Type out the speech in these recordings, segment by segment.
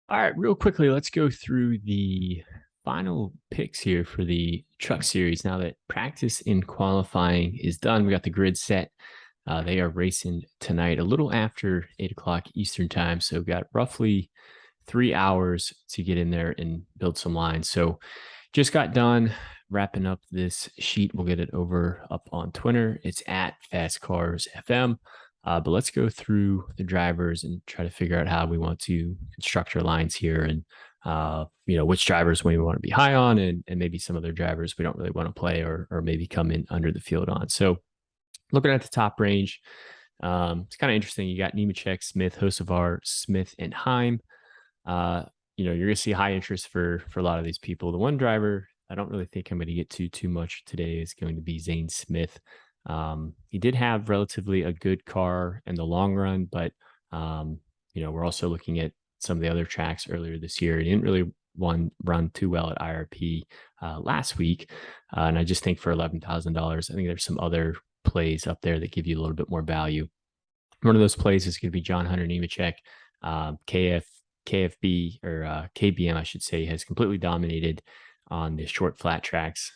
All right, real quickly, let's go through the final picks here for the truck series. Now that practice and qualifying is done, we got the grid set. They are racing tonight a little after 8 o'clock Eastern time. So we've got roughly 3 hours to get in there and build some lines. So just got done wrapping up this sheet. We'll get it over up on Twitter. It's at Fast Cars FM. But let's go through the drivers and try to figure out how we want to construct our lines here and, which drivers we want to be high on and maybe some other drivers we don't really want to play or maybe come in under the field on. So looking at the top range, it's kind of interesting. You got Nemechek, Smith, Hocevar, Smith, and Heim. You're going to see high interest for a lot of these people. The one driver I don't really think I'm going to get to too much today is going to be Zane Smith. He did have relatively a good car in the long run, but we're also looking at some of the other tracks earlier this year. He didn't really run too well at IRP last week, and I just think for $11,000, I think there's some other plays up there that give you a little bit more value. One of those plays is going to be John Hunter Nemechek. KFB or KBM, I should say, has completely dominated on the short flat tracks.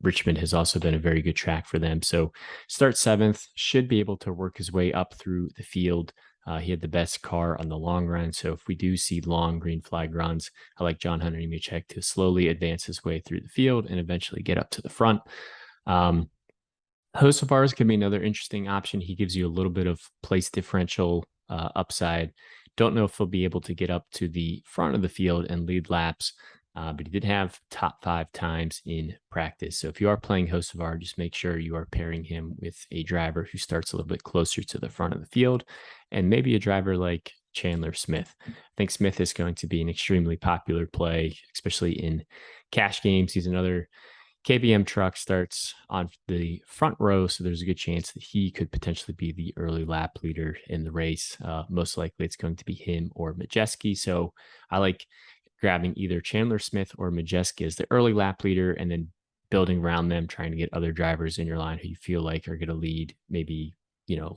Richmond has also been a very good track for them. So start seventh, should be able to work his way up through the field. He had the best car on the long run. So if we do see long green flag runs, I like John Hunter Nemechek to slowly advance his way through the field and eventually get up to the front. Hocevar's can be another interesting option. He gives you a little bit of place differential upside. Don't know if he'll be able to get up to the front of the field and lead laps, but he did have top 5 times in practice. So if you are playing Hocevar, just make sure you are pairing him with a driver who starts a little bit closer to the front of the field, and maybe a driver like Chandler Smith. I think Smith is going to be an extremely popular play, especially in cash games. He's another KBM truck, starts on the front row, so there's a good chance that he could potentially be the early lap leader in the race. Most likely it's going to be him or Majeski. So I like grabbing either Chandler Smith or Majeski as the early lap leader and then building around them, trying to get other drivers in your line who you feel like are going to lead maybe,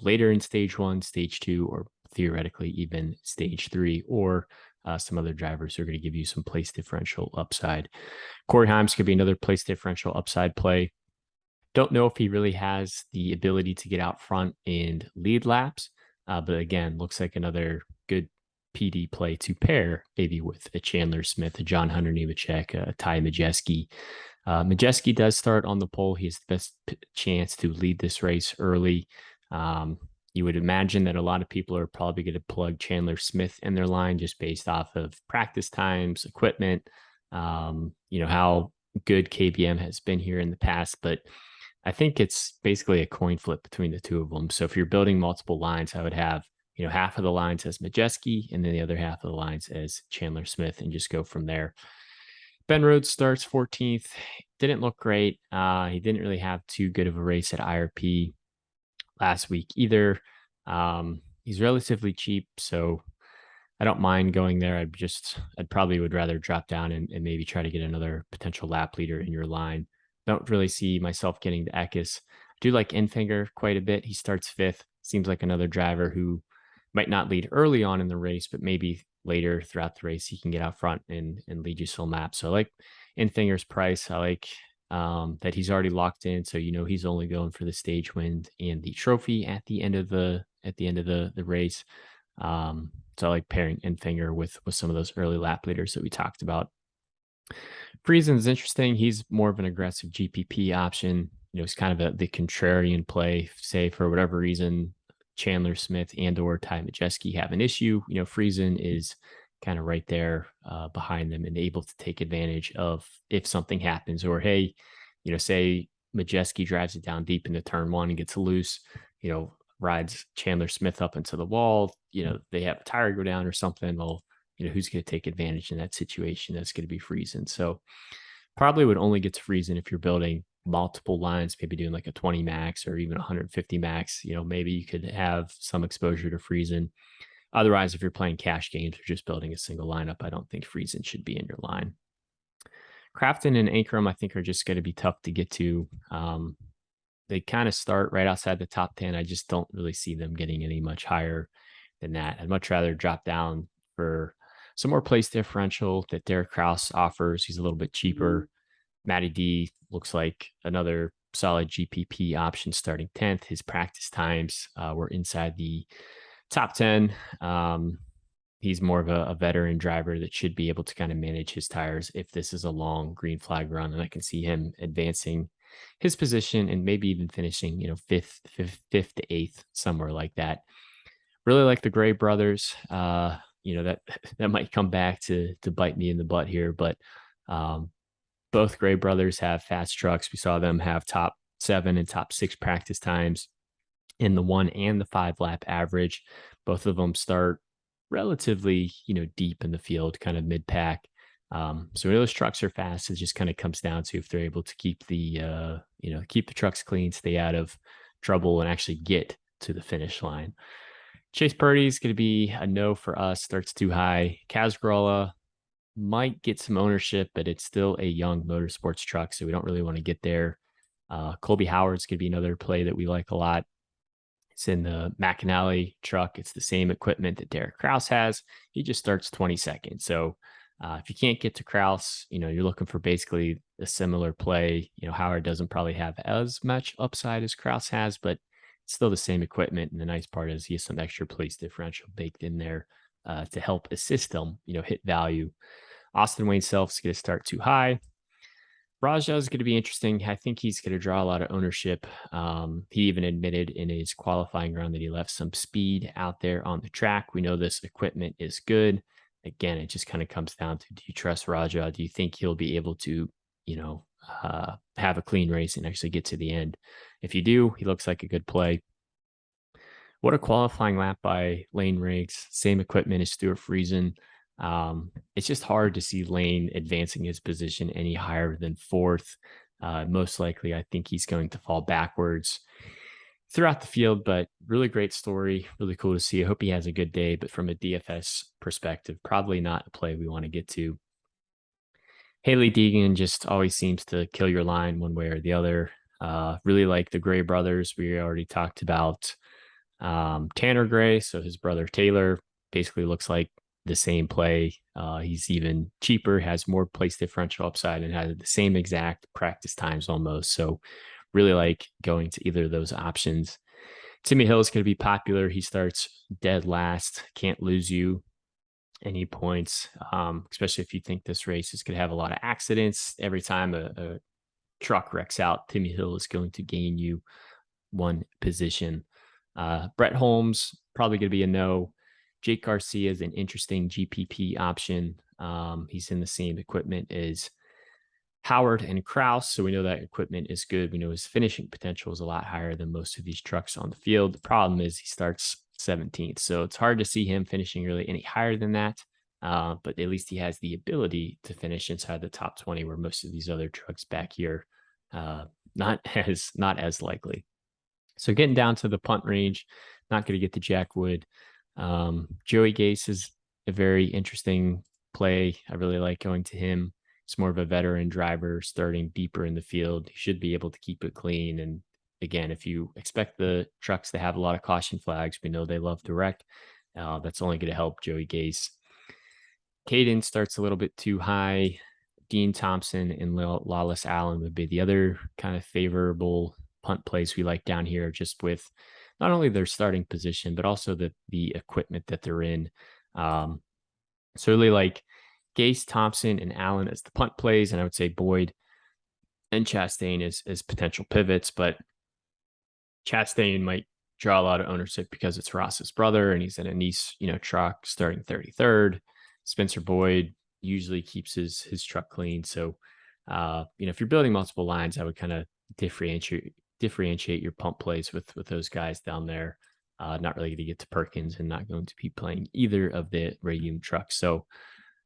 later in stage 1, stage 2, or theoretically even stage 3, or some other drivers who are going to give you some place differential upside. Corey Himes could be another place differential upside play. Don't know if he really has the ability to get out front and lead laps, but again, looks like another good PD play to pair maybe with a Chandler Smith, a John Hunter Nemechek, a Ty Majeski. Majeski does start on the pole. He has the best chance to lead this race early. You would imagine that a lot of people are probably going to plug Chandler Smith in their line just based off of practice times, equipment, how good KBM has been here in the past. But I think it's basically a coin flip between the two of them. So if you're building multiple lines, I would have, half of the lines as Majeski and then the other half of the lines as Chandler Smith and just go from there. Ben Rhodes starts 14th. Didn't look great. He didn't really have too good of a race at IRP last week either. He's relatively cheap, so I don't mind going there. I'd probably would rather drop down and maybe try to get another potential lap leader in your line. Don't really see myself getting to Eckes. I do like Enfinger quite a bit. He starts 5th. Seems like another driver who might not lead early on in the race, but maybe later throughout the race, he can get out front and lead you some laps. So I like Enfinger's price. I like that he's already locked in. So, he's only going for the stage win and the trophy at the end of the race. So I like pairing Enfinger with some of those early lap leaders that we talked about. Frieza is interesting. He's more of an aggressive GPP option. He's kind of the contrarian play. Say for whatever reason, Chandler Smith and or Ty Majeski have an issue. Frieza is kind of right there behind them and able to take advantage of if something happens, or hey, say Majeski drives it down deep into turn 1 and gets loose, rides Chandler Smith up into the wall, they have a tire go down or something. Well, who's going to take advantage in that situation? That's going to be Friesen. So probably would only get to Friesen if you're building multiple lines, maybe doing like a 20 max or even 150 max. Maybe you could have some exposure to Friesen. Otherwise, if you're playing cash games or just building a single lineup, I don't think Friesen should be in your line. Crafton and Ankrum, I think, are just going to be tough to get to. They kind of start right outside the top 10. I just don't really see them getting any much higher than that. I'd much rather drop down for some more place differential that Derek Kraus offers. He's a little bit cheaper. Matty D looks like another solid GPP option starting 10th. His practice times were inside the top 10. He's more of a veteran driver that should be able to kind of manage his tires if this is a long green flag run. And I can see him advancing his position and maybe even finishing, fifth to eighth, somewhere like that. Really like the Gray brothers. That that might come back to bite me in the butt here, but both Gray brothers have fast trucks. We saw them have top 7 and top 6 practice times in the 1 and the 5 lap average. Both of them start relatively, deep in the field, kind of mid pack. So those trucks are fast. It just kind of comes down to if they're able to keep the, keep the trucks clean, stay out of trouble, and actually get to the finish line. Chase Purdy is going to be a no for us. Starts too high. Kazgrala might get some ownership, but it's still a young motorsports truck, so we don't really want to get there. Colby Howard's going to be another play that we like a lot. It's in the McAnally truck. It's the same equipment that Derek Kraus has. He just starts 22nd. So if you can't get to Kraus, you're looking for basically a similar play. Howard doesn't probably have as much upside as Kraus has, but it's still the same equipment. And the nice part is he has some extra place differential baked in there to help assist them, hit value. Austin Wayne Self's going to start too high. Raja is going to be interesting. I think he's going to draw a lot of ownership. He even admitted in his qualifying round that he left some speed out there on the track. We know this equipment is good. Again, it just kind of comes down to, do you trust Raja? Do you think he'll be able to, have a clean race and actually get to the end? If you do, he looks like a good play. What a qualifying lap by Layne Riggs. Same equipment as Stuart Friesen. It's just hard to see Layne advancing his position any higher than 4th. Most likely, I think he's going to fall backwards throughout the field, but really great story. Really cool to see. I hope he has a good day, but from a DFS perspective, probably not a play we want to get to. Haley Deegan just always seems to kill your line one way or the other. Really like the Gray brothers. We already talked about Tanner Gray. So his brother Taylor basically looks like the same play. He's even cheaper, has more place differential upside, and has the same exact practice times almost. So really like going to either of those options. Timmy Hill is going to be popular. He starts dead last. Can't lose you any points, especially if you think this race is going to have a lot of accidents. Every time a truck wrecks out, Timmy Hill is going to gain you 1 position. Bret Holmes, probably going to be a no. Jake Garcia is an interesting GPP option. He's in the same equipment as Howard and Kraus, so we know that equipment is good. We know his finishing potential is a lot higher than most of these trucks on the field. The problem is he starts 17th, so it's hard to see him finishing really any higher than that. But at least he has the ability to finish inside the top 20, where most of these other trucks back here not as likely. So getting down to the punt range, not going to get to Jack Wood. Joey Gase is a very interesting play. I really like going to him. He's more of a veteran driver starting deeper in the field. He should be able to keep it clean. And again, if you expect the trucks to have a lot of caution flags, we know they love to wreck. That's only going to help Joey Gase. Caden starts a little bit too high. Dean Thompson and Lawless Allen would be the other kind of favorable punt plays we like down here, just with not only their starting position, but also the equipment that they're in. So really like Gase, Thompson, and Allen as the punt plays, and I would say Boyd and Chastain as potential pivots, but Chastain might draw a lot of ownership because it's Ross's brother, and he's in a nice, truck starting 33rd. Spencer Boyd usually keeps his truck clean. So, if you're building multiple lines, I would kind of differentiate your pump plays with those guys down there. Not really going to get to Perkins and not going to be playing either of the Rayum trucks. So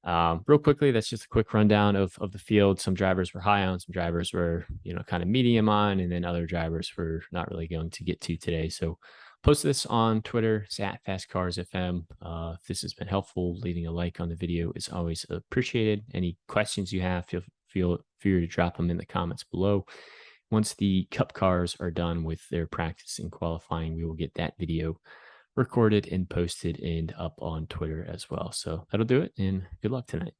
real quickly, that's just a quick rundown of the field. Some drivers were high on, some drivers were, kind of medium on, and then other drivers were not really going to get to today. So post this on Twitter. It's at FastCarsFM. If this has been helpful, leaving a like on the video is always appreciated. Any questions you have, feel free to drop them in the comments below. Once the Cup cars are done with their practice and qualifying, we will get that video recorded and posted and up on Twitter as well. So that'll do it, and good luck tonight.